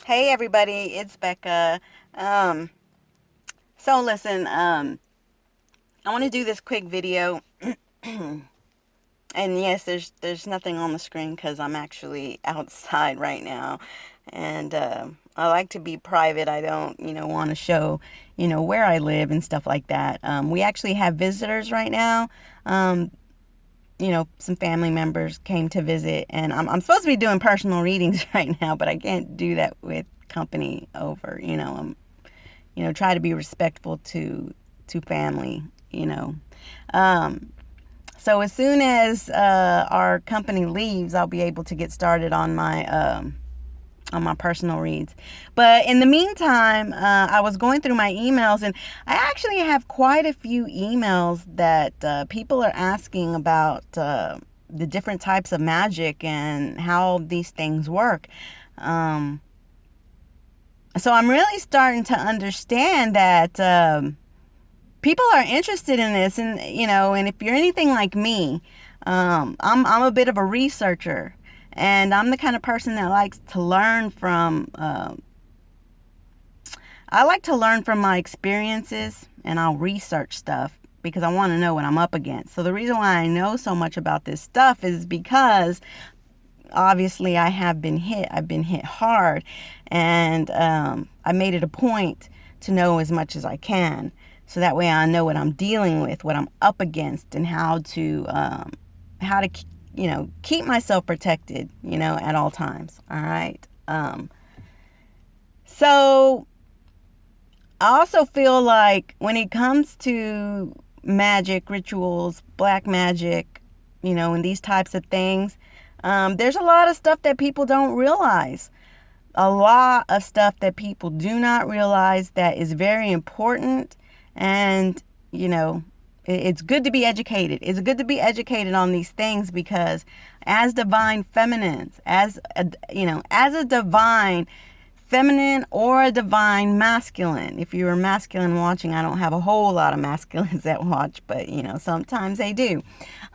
Hey everybody, it's Becca. Um, so listen, I want to do this quick video, and yes, there's nothing on the screen because I'm actually outside right now, and I like to be private. I don't, want to show, where I live and stuff like that. We actually have visitors right now. Um, some family members came to visit, and I'm supposed to be doing personal readings right now, but I can't do that with company over. Try to be respectful to family. you know. Um, so as soon as our company leaves, I'll be able to get started on my personal reads. But in the meantime, I was going through my emails, and I actually have quite a few emails that people are asking about the different types of magic and how these things work. Um, so I'm really starting to understand that people are interested in this, and if you're anything like me, I'm a bit of a researcher, and I'm the kind of person that likes to learn from. I like to learn from my experiences, and I'll research stuff because I want to know what I'm up against. So the reason why I know so much about this stuff is because obviously I have been hit. I've been hit hard, and I made it a point to know as much as I can, so that way I know what I'm dealing with, what I'm up against, and how to keep myself protected, at all times. All right. So I also feel like when it comes to magic rituals, black magic, and these types of things, there's a lot of stuff that people don't realize. A lot of stuff that people do not realize that is very important. And, it's good to be educated. It's good to be educated on these things because as divine feminines, as a divine feminine or a divine masculine. If you're a masculine watching, I don't have a whole lot of masculines that watch, but sometimes they do.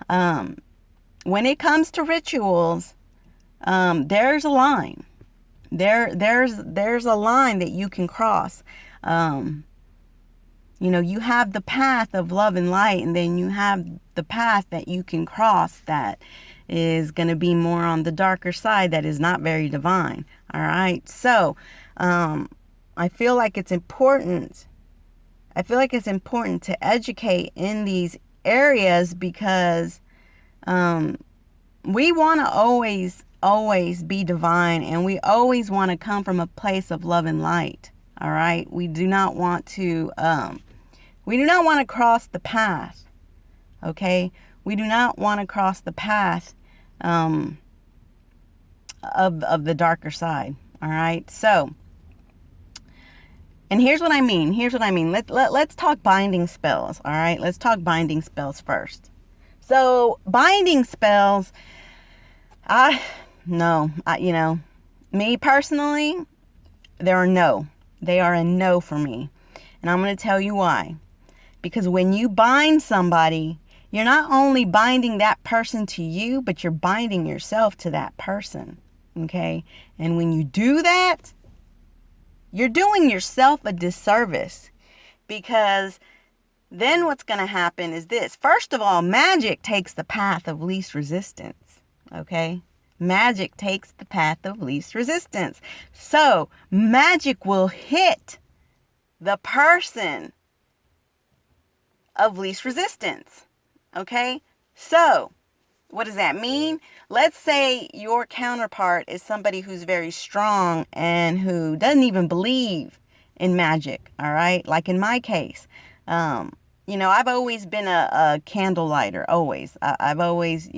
When it comes to rituals, there's a line. There's a line that you can cross. You have the path of love and light, and then you have the path that you can cross that is going to be more on the darker side, that is not very divine. All right. So, I feel like it's important. I feel like it's important to educate in these areas because, we want to always be divine, and we always want to come from a place of love and light. All right. We do not want to cross the path. Okay. We do not want to cross the path of the darker side. All right. So, and here's what I mean. Let's talk binding spells. All right. Let's talk binding spells first. So binding spells, me personally, they are a no for me. And I'm going to tell you why. Because when you bind somebody, you're not only binding that person to you, but you're binding yourself to that person. Okay? And when you do that, you're doing yourself a disservice. Because then what's going to happen is this. First of all, magic takes the path of least resistance. Okay? Magic takes the path of least resistance. So, magic will hit the person of least resistance. Okay? So, what does that mean? Let's say your counterpart is somebody who's very strong and who doesn't even believe in magic. All right? Like in my case, I've always been a candle lighter. Always. I've always,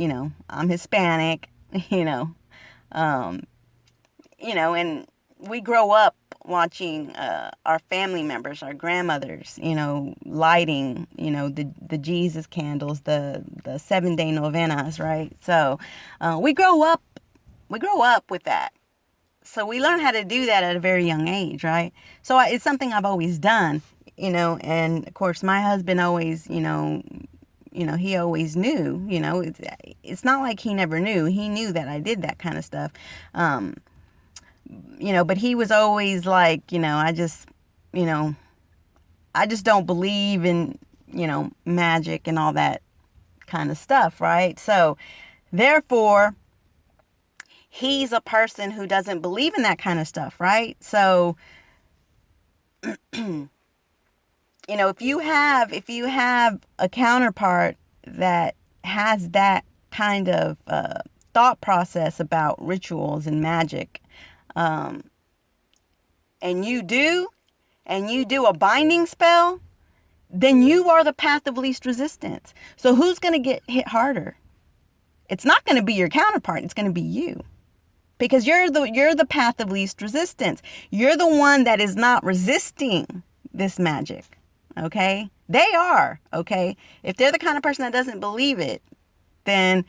I'm Hispanic, and we grow up watching our family members, our grandmothers, lighting, the Jesus candles, the 7-day novenas, right? So we grow up with that. So we learn how to do that at a very young age, right? So it's something I've always done, and of course my husband always, he always knew, it's not like he never knew. He knew that I did that kind of stuff. but he was always like, I just don't believe in, magic and all that kind of stuff, right? So therefore, he's a person who doesn't believe in that kind of stuff, right? So, if you have a counterpart that has that kind of thought process about rituals and magic, and you do a binding spell, then you are the path of least resistance. So who's going to get hit harder? It's not going to be your counterpart. It's going to be you. Because you're the path of least resistance. You're the one that is not resisting this magic. Okay? They are. Okay? If they're the kind of person that doesn't believe it, then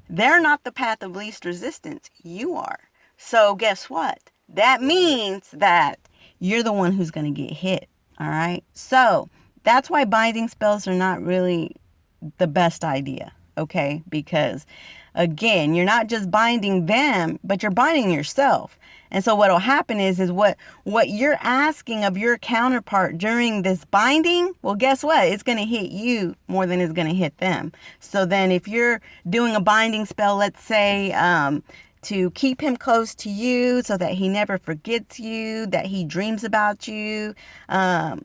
they're not the path of least resistance. You are. So guess what? That means that you're the one who's going to get hit. All right? So that's why binding spells are not really the best idea. Okay? Because again, you're not just binding them, but you're binding yourself. And so what'll happen is what you're asking of your counterpart during this binding, well, guess what? It's going to hit you more than it's going to hit them. So then if you're doing a binding spell, let's say, to keep him close to you so that he never forgets you, that he dreams about you, all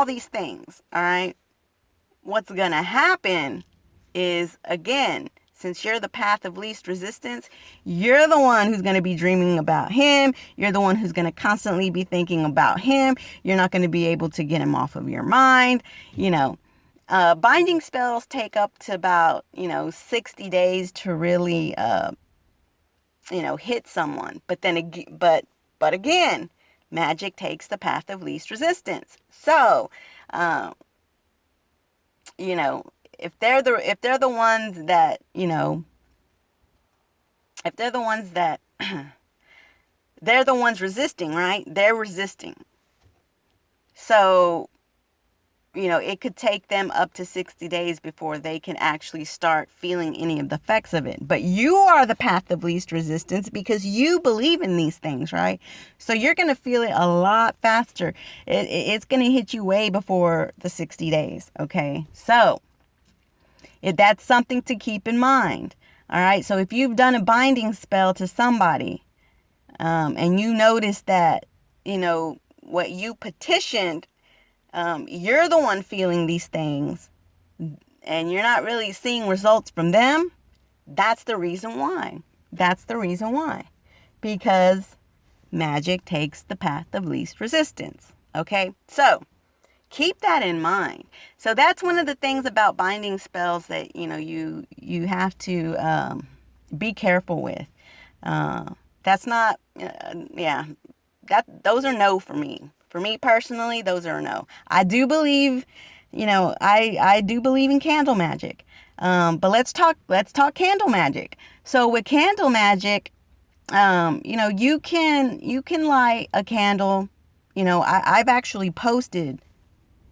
these things, all right? What's going to happen is, again, since you're the path of least resistance, you're the one who's going to be dreaming about him. You're the one who's going to constantly be thinking about him. You're not going to be able to get him off of your mind. Binding spells take up to about, 60 days to really, hit someone. But then, but again, magic takes the path of least resistance. So, if they're the ones that, if they're the ones that, they're the ones resisting, right? They're resisting. So, it could take them up to 60 days before they can actually start feeling any of the effects of it. But you are the path of least resistance because you believe in these things, right? So you're going to feel it a lot faster. It's going to hit you way before the 60 days, okay? So that's something to keep in mind, all right? So if you've done a binding spell to somebody, and you notice that, what you petitioned, you're the one feeling these things and you're not really seeing results from them, that's the reason why. Because magic takes the path of least resistance. Okay? So, keep that in mind. So that's one of the things about binding spells that, you have to be careful with. That's not, those are no for me. For me personally, those are a no. I do believe, I do believe in candle magic. But let's talk candle magic. So with candle magic, you can light a candle. I've actually posted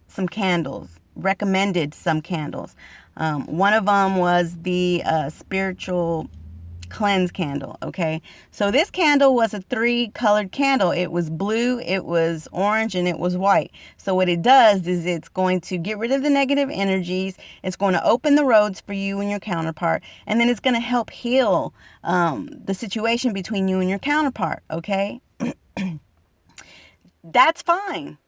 some candles, recommended some candles. One of them was the spiritual cleanse candle. Okay, so this candle was a 3-colored candle. It was blue, it was orange, and it was white. So what it does is it's going to get rid of the negative energies. It's going to open the roads for you and your counterpart, and then it's going to help heal the situation between you and your counterpart. Okay, that's fine.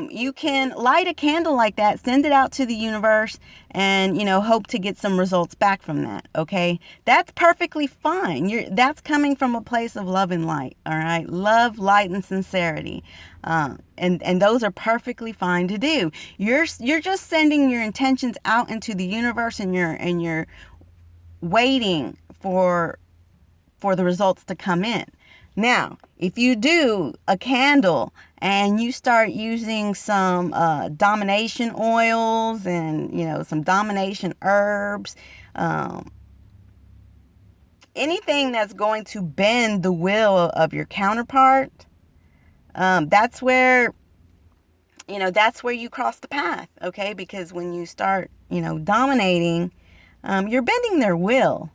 You can light a candle like that, send it out to the universe, and, hope to get some results back from that. Okay. That's perfectly fine. That's coming from a place of love and light. All right. Love, light, and sincerity. And those are perfectly fine to do. You're just sending your intentions out into the universe, and you're waiting for the results to come in. Now, if you do a candle and you start using some domination oils and, some domination herbs, anything that's going to bend the will of your counterpart, that's where you cross the path, okay? Because when you start, dominating, you're bending their will.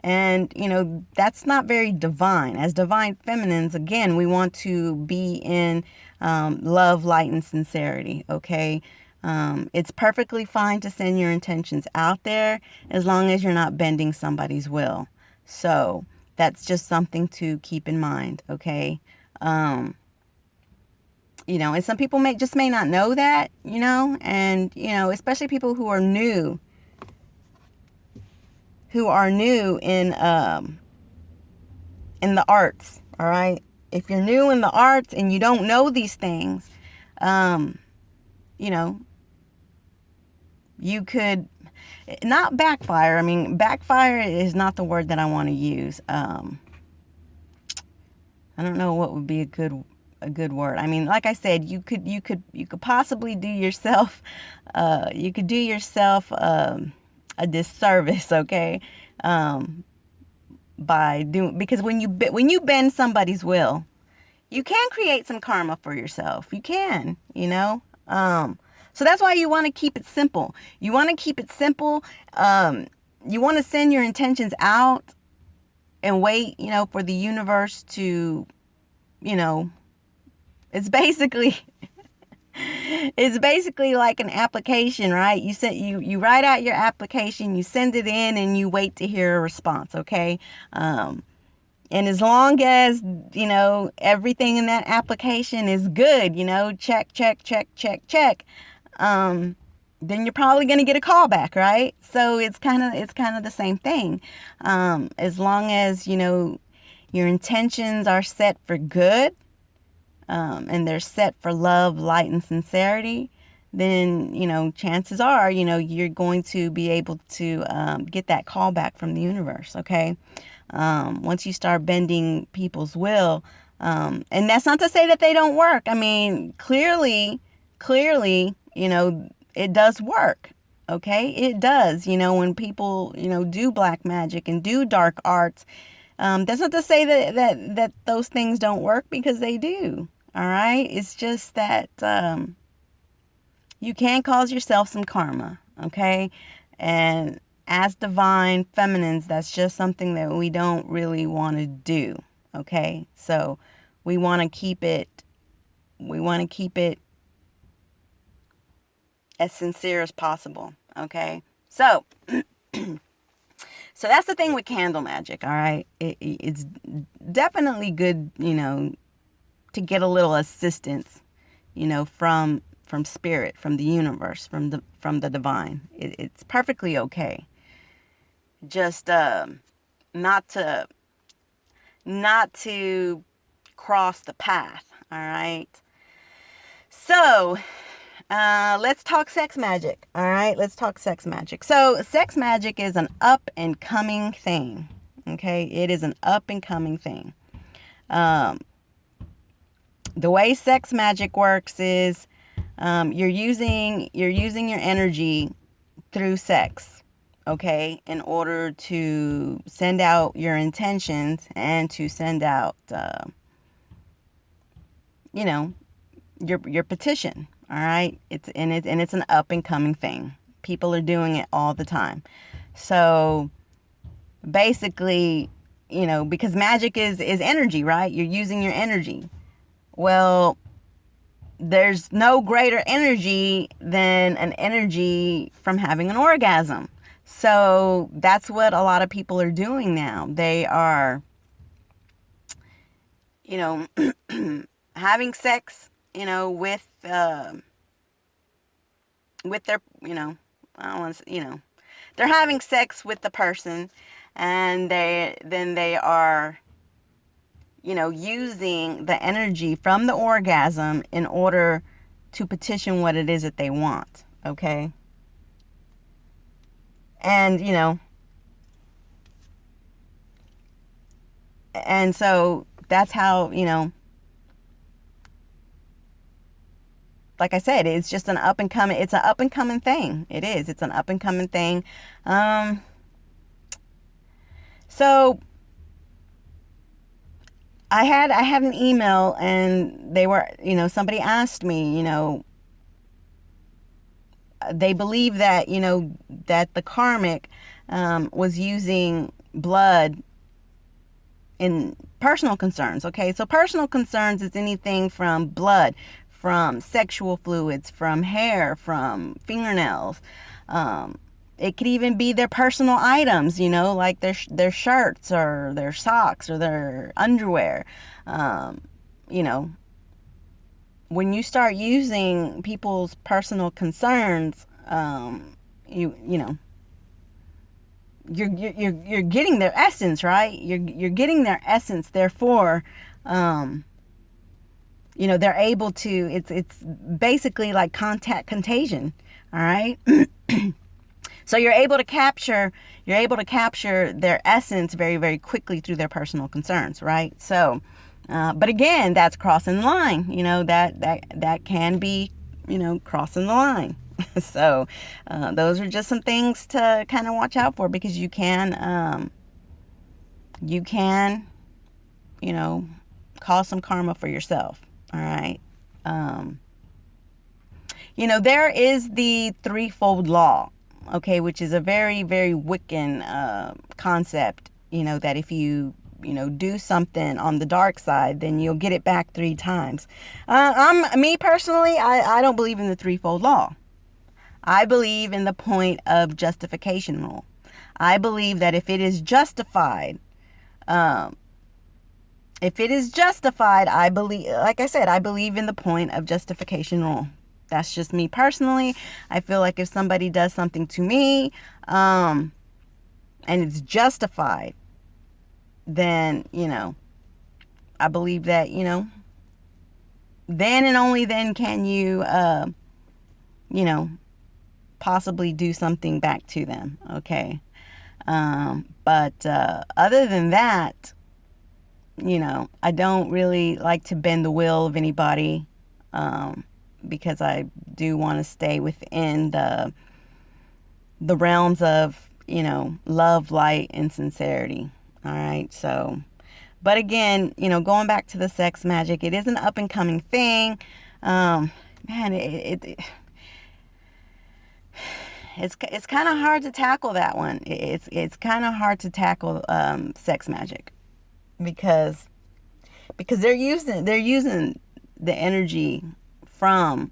And, that's not very divine. As divine feminines, again, we want to be in love, light, and sincerity, okay? It's perfectly fine to send your intentions out there as long as you're not bending somebody's will. So that's just something to keep in mind, okay? And some people may not know that, and, especially people who are new in the arts, all right? If you're new in the arts and you don't know these things, you could not backfire. I mean, backfire is not the word that I want to use. I don't know what would be a good word. I mean, like I said, you could possibly do yourself a disservice, okay? Because when you bend somebody's will, you can create some karma for yourself. You can, so that's why you want to keep it simple. You want to keep it simple. You want to send your intentions out and wait, for the universe to, it's basically like an application, right? You write out your application, you send it in, and you wait to hear a response, okay? And as long as, everything in that application is good, check, then you're probably going to get a call back, right? So it's kind of the same thing. As long as, your intentions are set for good, and they're set for love, light, and sincerity, then, chances are, you're going to be able to get that call back from the universe, okay? Once you start bending people's will, and that's not to say that they don't work. I mean, clearly, it does work. Okay, it does. When people, do black magic and do dark arts, that's not to say that those things don't work, because they do. All right, it's just that you can cause yourself some karma. Okay, and as divine feminines, that's just something that we don't really want to do. Okay, so we want to keep it as sincere as possible. Okay, so that's the thing with candle magic. All right, it's definitely good, to get a little assistance, from spirit, from the universe, from the divine. It's perfectly okay. Just not to cross the path. All right. So let's talk sex magic. All right, let's talk sex magic. So sex magic is an up and coming thing. Okay, it is an up and coming thing. The way sex magic works is you're using your energy through sex, okay, in order to send out your intentions and to send out your petition. All right, it's an up and coming thing. People are doing it all the time. So basically, because magic is energy, right? You're using your energy. Well, there's no greater energy than an energy from having an orgasm. So that's what a lot of people are doing now. They are, having sex, with their, I don't want to, they're having sex with the person, and they are, using the energy from the orgasm in order to petition what it is that they want, okay? And, and so that's how, like I said, it's just it's an up and coming thing. It is. It's an up and coming thing. So I had an email, and they were, somebody asked me, they believe that, that the karmic was using blood in personal concerns. Okay, so personal concerns is anything from blood, from sexual fluids, from hair, from fingernails. It could even be their personal items, like their shirts or their socks or their underwear. You know, when you start using people's personal concerns, you're getting their essence, right? You're getting their essence. Therefore, they're able to. It's basically like contact contagion. All right. So you're able to capture their essence very, very quickly through their personal concerns, right? So, but again, that's crossing the line. That can be, crossing the line. So those are just some things to kind of watch out for, because you can cause some karma for yourself. All right. There is the threefold law, okay, which is a very, very Wiccan concept, that if you do something on the dark side, then you'll get it back 3 times. Me personally, I don't believe in the threefold law. I believe in the point of justification rule. I believe that if it is justified, I believe, like I said, I believe in the point of justification rule. That's just me personally. I feel like if somebody does something to me, and it's justified, then, I believe that, then and only then can you, possibly do something back to them. Okay. But other than that, I don't really like to bend the will of anybody, because I do want to stay within the realms of, love, light, and sincerity. All right. So, but again, going back to the sex magic, it is an up and coming thing. Man, it's kind of hard to tackle that one. It's kind of hard to tackle sex magic, because they're using the energy from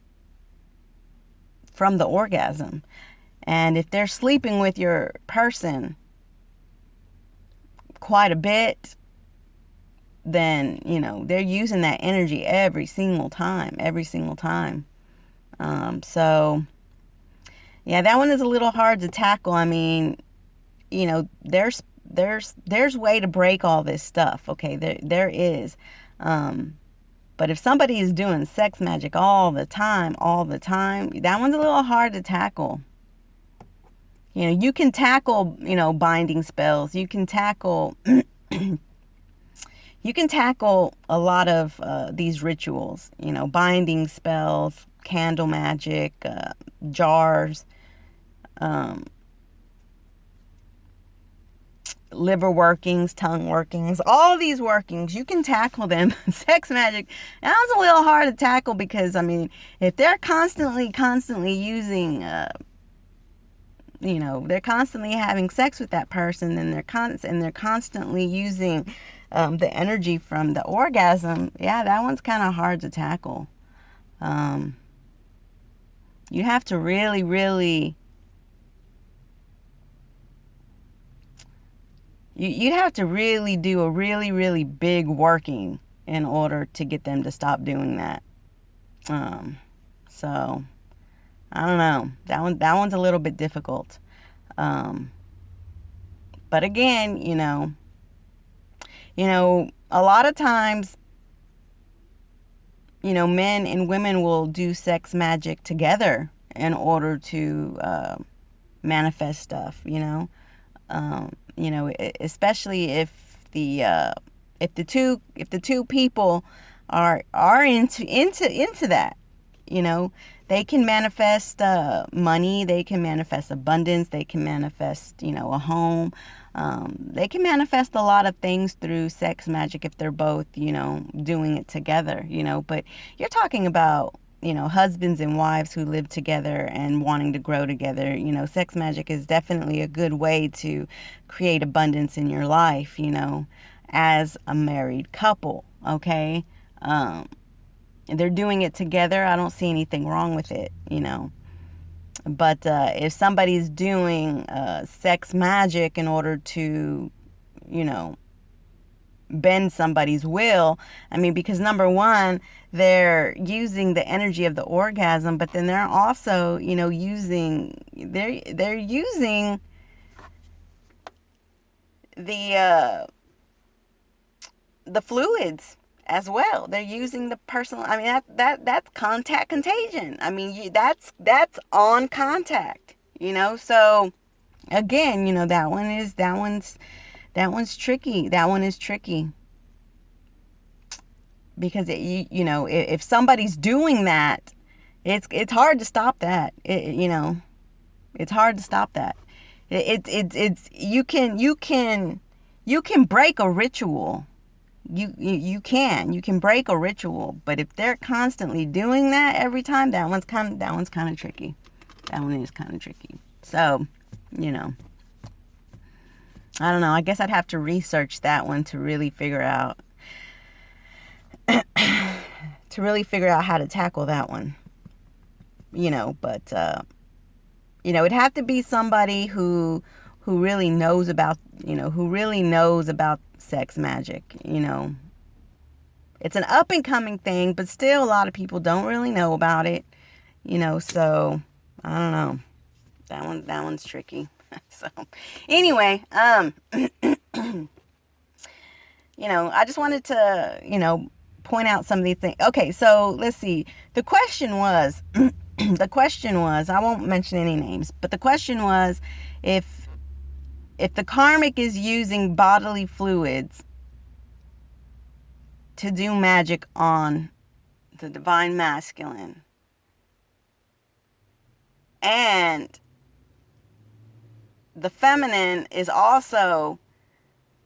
the orgasm. And if they're sleeping with your person quite a bit, then, they're using that energy every single time. So, yeah, that one is a little hard to tackle. I mean, there's way to break all this stuff. Okay, there is. But if somebody is doing sex magic all the time, that one's a little hard to tackle. You can tackle, binding spells. You can tackle, a lot of these rituals, binding spells, candle magic, jars, liver workings, tongue workings, all these workings, you can tackle them. Sex magic, that's a little hard to tackle, because, I mean, if they're constantly using, they're constantly having sex with that person, and they're constantly using the energy from the orgasm, yeah, that one's kind of hard to tackle. You have to really, really, you have to really do a really, really big working in order to get them to stop doing that. So I don't know. That one's a little bit difficult. But again, a lot of times, men and women will do sex magic together in order to manifest stuff. Especially if the two people are into that, they can manifest money, they can manifest abundance, they can manifest, a home. They can manifest a lot of things through sex magic if they're both, doing it together, but you're talking about, husbands and wives who live together and wanting to grow together, sex magic is definitely a good way to create abundance in your life, as a married couple, okay? They're doing it together. I don't see anything wrong with it, But if somebody's doing sex magic in order to, bend somebody's will, because number one, they're using the energy of the orgasm, but then they're also, using the fluids as well. They're using the personal. That's contact contagion. That's on contact. So again, that one's tricky. That one is tricky because if somebody's doing that, it's hard to stop that. It's hard to stop that. You can break a ritual. You can break a ritual, but if they're constantly doing that every time, that one's kind of tricky. That one is kind of tricky. So, I don't know. I guess I'd have to research that one to really figure out how to tackle that one. But it'd have to be somebody who really knows about sex magic. It's an up and coming thing, but still a lot of people don't really know about it. So I don't know. That one's tricky. So anyway, I just wanted to, point out some of these things. Okay, so let's see. The question was, I won't mention any names, but the question was, if the karmic is using bodily fluids to do magic on the divine masculine, and the feminine is also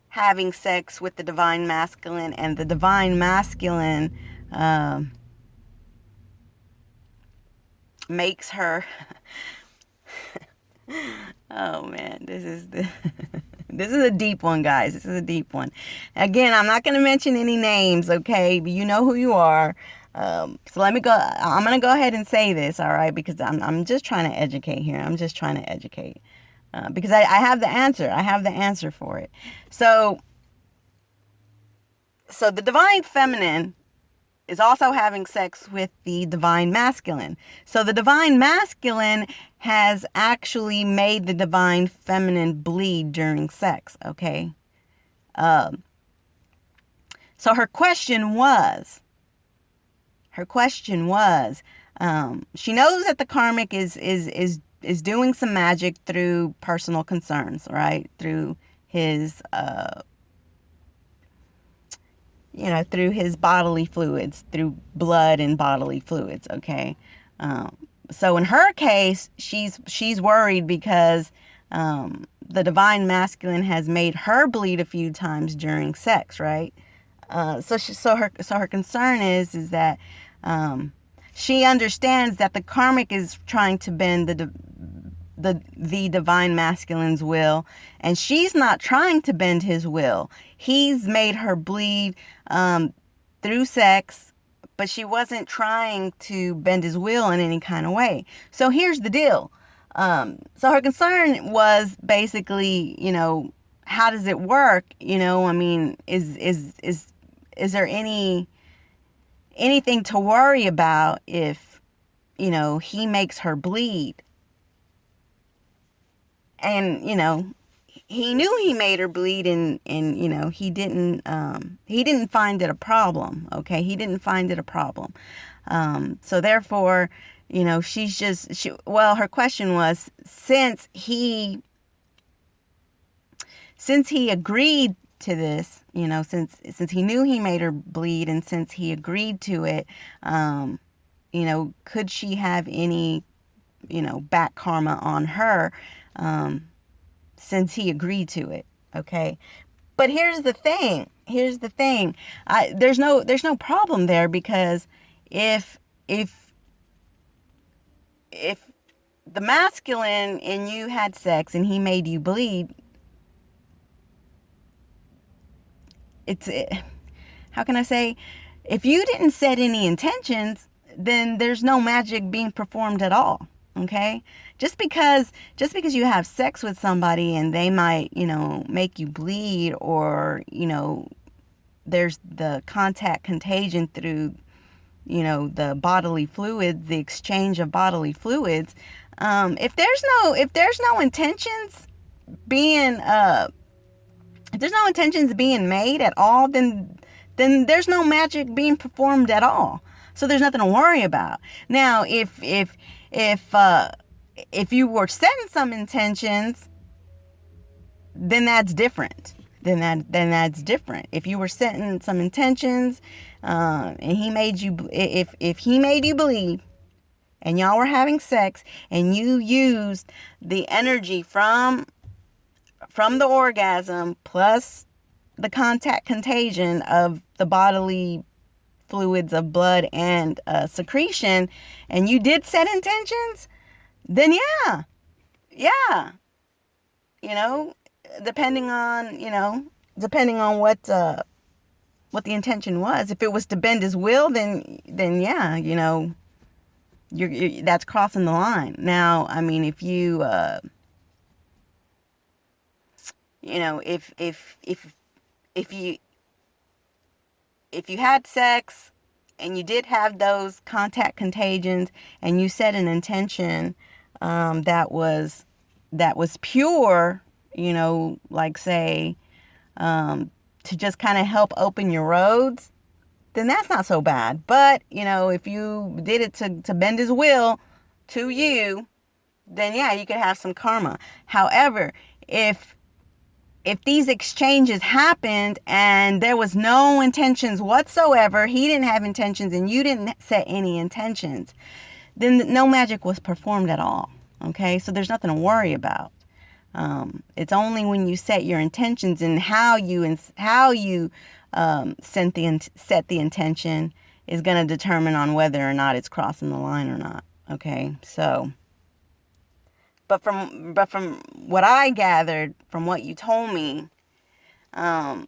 having sex with the divine masculine, and the divine masculine makes her oh man, this is a deep one, guys. This is a deep one. Again, I'm not going to mention any names, okay? But you know who you are. So let me go. I'm going to go ahead and say this, all right? Because I'm just trying to educate here. I'm just trying to educate. Because I have the answer. I have the answer for it. So the divine feminine is also having sex with the divine masculine. So the divine masculine has actually made the divine feminine bleed during sex, okay? So her question was, she knows that the karmic is doing some magic through personal concerns, right? Through his, through his bodily fluids, through blood and bodily fluids, okay? So in her case, she's worried because the divine masculine has made her bleed a few times during sex, right? So her concern is that she understands that the karmic is trying to bend the divine masculine's will, and she's not trying to bend his will. He's made her bleed through sex, but she wasn't trying to bend his will in any kind of way. So here's the deal. So her concern was basically, how does it work? Is there anything to worry about if, he makes her bleed? And, he knew he made her bleed, and he didn't find it a problem. Okay. He didn't find it a problem. So therefore, her question was, since he agreed to this, since he knew he made her bleed, and since he agreed to it, could she have any, back karma on her, since he agreed to it? Okay. But here's the thing. There's no problem there, because if if the masculine and you had sex and he made you bleed, how can I say, if you didn't set any intentions, then there's no magic being performed at all. Okay? Just because you have sex with somebody and they might, make you bleed, or, there's the contact contagion through, the bodily fluids, the exchange of bodily fluids. If there's no intentions being if there's no intentions being made at all, then there's no magic being performed at all. So there's nothing to worry about. Now, if you were setting some intentions, then that's different. Then that's different. If you were setting some intentions, and he made you, if he made you bleed, and y'all were having sex, and you used the energy from the orgasm plus the contact contagion of the bodily fluids of blood and secretion, and you did set intentions, then yeah, depending on what the intention was. If it was to bend his will, then yeah, you're that's crossing the line. Now, I mean, if you if you had sex and you did have those contact contagions and you set an intention that was pure, like say to just kind of help open your roads, then that's not so bad. But if you did it to bend his will to you, then yeah, you could have some karma. However, if these exchanges happened and there was no intentions whatsoever, he didn't have intentions and you didn't set any intentions, then no magic was performed at all. Okay, so there's nothing to worry about. It's only when you set your intentions and how you set the intention is going to determine on whether or not it's crossing the line or not. Okay, so. But from what I gathered from what you told me, it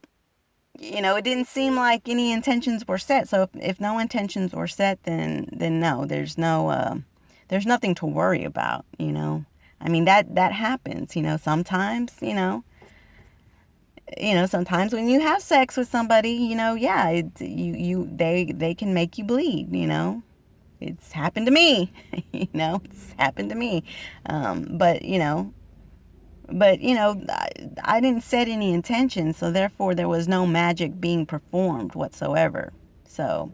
didn't seem like any intentions were set. So if no intentions were set, then no, there's nothing to worry about. I mean, that happens. Sometimes, sometimes when you have sex with somebody, yeah, they can make you bleed. It's happened to me, it's happened to me. But I didn't set any intention, so therefore there was no magic being performed whatsoever. So,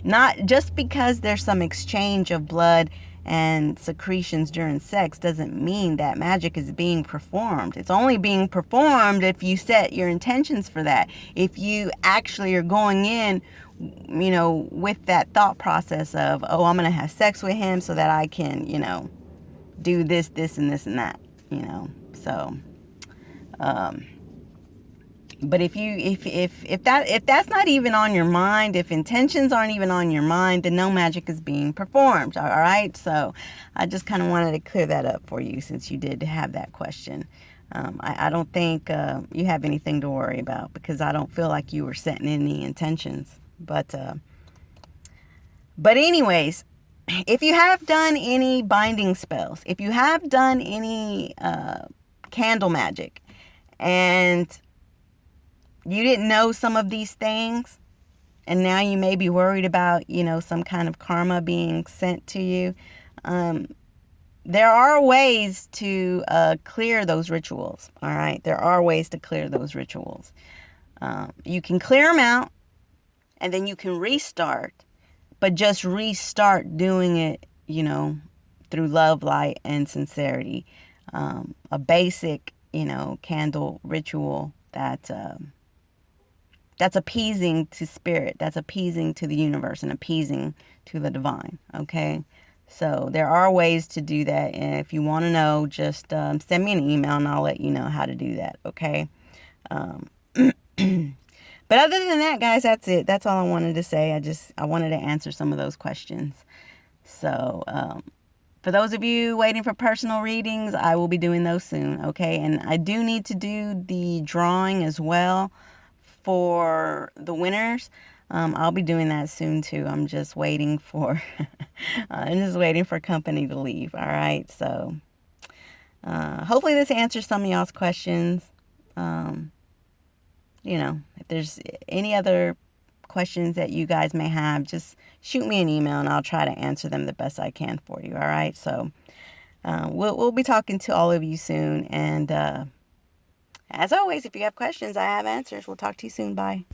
not just because there's some exchange of blood and secretions during sex doesn't mean that magic is being performed. It's only being performed if you set your intentions for that. If you actually are going in with that thought process of, oh, I'm going to have sex with him so that I can, do this, and this, and that, so, but if that's not even on your mind, if intentions aren't even on your mind, then no magic is being performed. All right. So I just kind of wanted to clear that up for you since you did have that question. I don't think you have anything to worry about because I don't feel like you were setting any intentions. But anyways, if you have done any binding spells, if you have done any candle magic, and you didn't know some of these things, and now you may be worried about, some kind of karma being sent to you, there are ways to clear those rituals. All right, there are ways to clear those rituals. You can clear them out. And then you can restart, but just restart doing it, through love, light, and sincerity. A basic, candle ritual that's appeasing to spirit, that's appeasing to the universe, and appeasing to the divine. Okay, so there are ways to do that, and if you want to know, just send me an email, and I'll let you know how to do that. Okay. But other than that, guys, that's it. That's all I wanted to say. I wanted to answer some of those questions. So, for those of you waiting for personal readings, I will be doing those soon, okay? And I do need to do the drawing as well for the winners. I'll be doing that soon too. I'm just waiting for company to leave. All right. So hopefully this answers some of y'all's questions. If there's any other questions that you guys may have, just shoot me an email and I'll try to answer them the best I can for you. All right. So we'll be talking to all of you soon. And as always, if you have questions, I have answers. We'll talk to you soon. Bye.